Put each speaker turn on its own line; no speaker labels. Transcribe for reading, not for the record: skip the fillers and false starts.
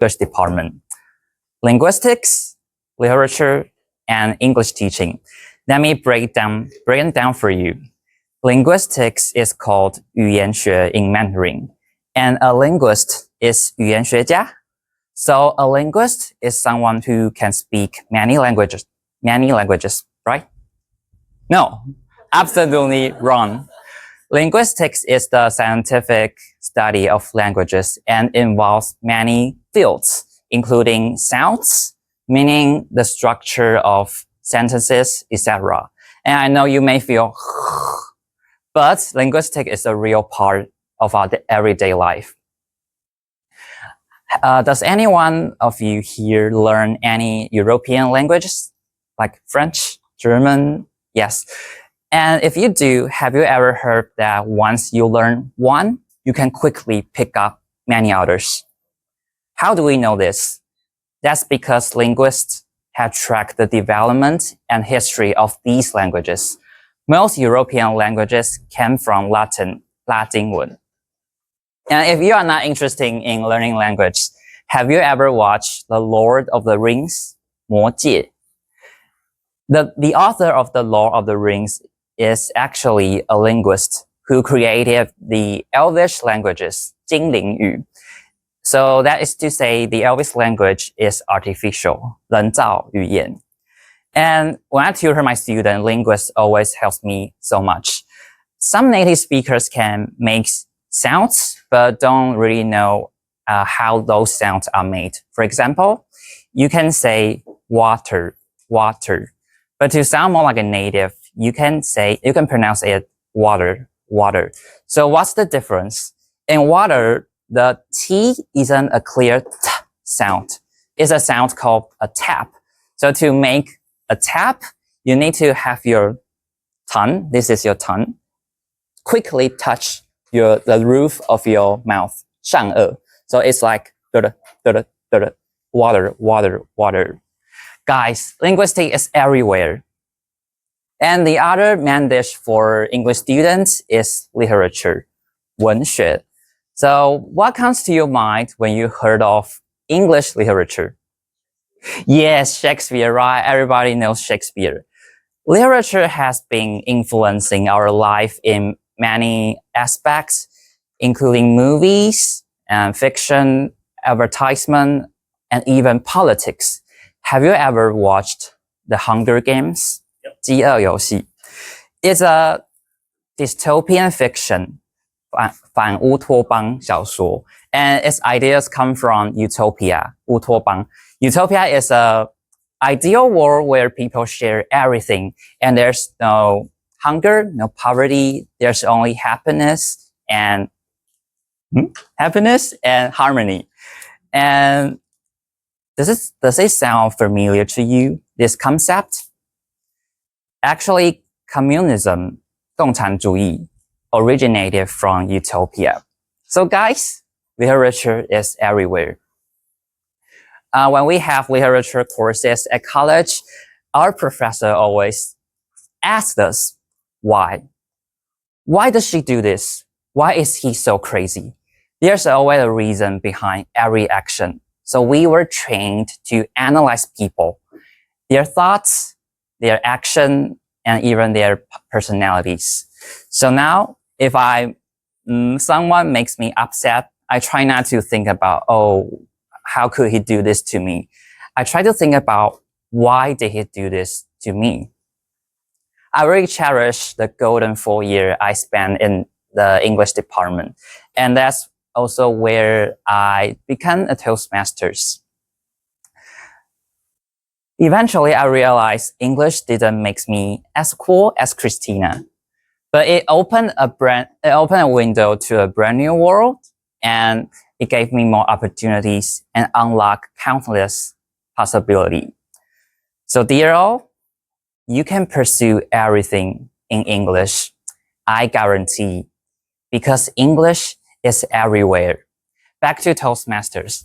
English department. Linguistics, literature, and English teaching. Let me break it down for you. Linguistics is called 语言学 in Mandarin, and a linguist is 语言学家. So a linguist is someone who can speak many languages, right? No, absolutely wrong. Linguistics is the scientific study of languages and involves many fields, including sounds, meaning the structure of sentences, etc. And I know you may feel, but linguistics is a real part of our everyday life. Does any one of you here learn any European languages, like French, German? Yes. And if you do, have you ever heard that once you learn one, you can quickly pick up many others? How do we know this? That's because linguists have tracked the development and history of these languages. Most European languages came from Latin. And if you are not interested in learning language, have you ever watched The Lord of the Rings? 魔戒. The author of The Lord of the Rings is actually a linguist who created the Elvish languages, 精灵语. So that is to say, the Elvish language is artificial, 人造语言. And when I tutor my student, linguists always helps me so much. Some native speakers can make sounds, but don't really know how those sounds are made. For example, you can say water, water. But to sound more like a native, you can pronounce it water, water. So what's the difference? In water, the T isn't a clear T sound. It's a sound called a tap. So to make a tap, you need to have your tongue, this is your tongue, quickly touch the roof of your mouth, 上颚. So it's like water, water, water. Guys, linguistics is everywhere. And the other main dish for English students is literature, 文学. So what comes to your mind when you heard of English literature? Yes, Shakespeare, right? Everybody knows Shakespeare. Literature has been influencing our life in many aspects, including movies and fiction, advertisement, and even politics. Have you ever watched The Hunger Games? 饥饿游戏. It's a dystopian fiction, 反乌托邦小说, and its ideas come from utopia, 乌托邦. Utopia is a ideal world where people share everything, and there's no hunger, no poverty. There's only happiness and harmony. And does it sound familiar to you, this concept? Actually, communism, 共产主义, originated from utopia. So guys, literature is everywhere. When we have literature courses at college, our professor always asks us, why? Why does she do this? Why is he so crazy? There's always a reason behind every action. So we were trained to analyze people, their thoughts, their action, and even their personalities. So now, if someone makes me upset, I try not to think about, oh, how could he do this to me? I try to think about, why did he do this to me? I really cherish the golden 4 years I spent in the English department. And that's also where I became a Toastmasters. Eventually, I realized English didn't make me as cool as Christina, but it opened a window to a brand new world, and it gave me more opportunities and unlocked countless possibilities. So dear all, you can pursue everything in English, I guarantee, because English is everywhere. Back to Toastmasters.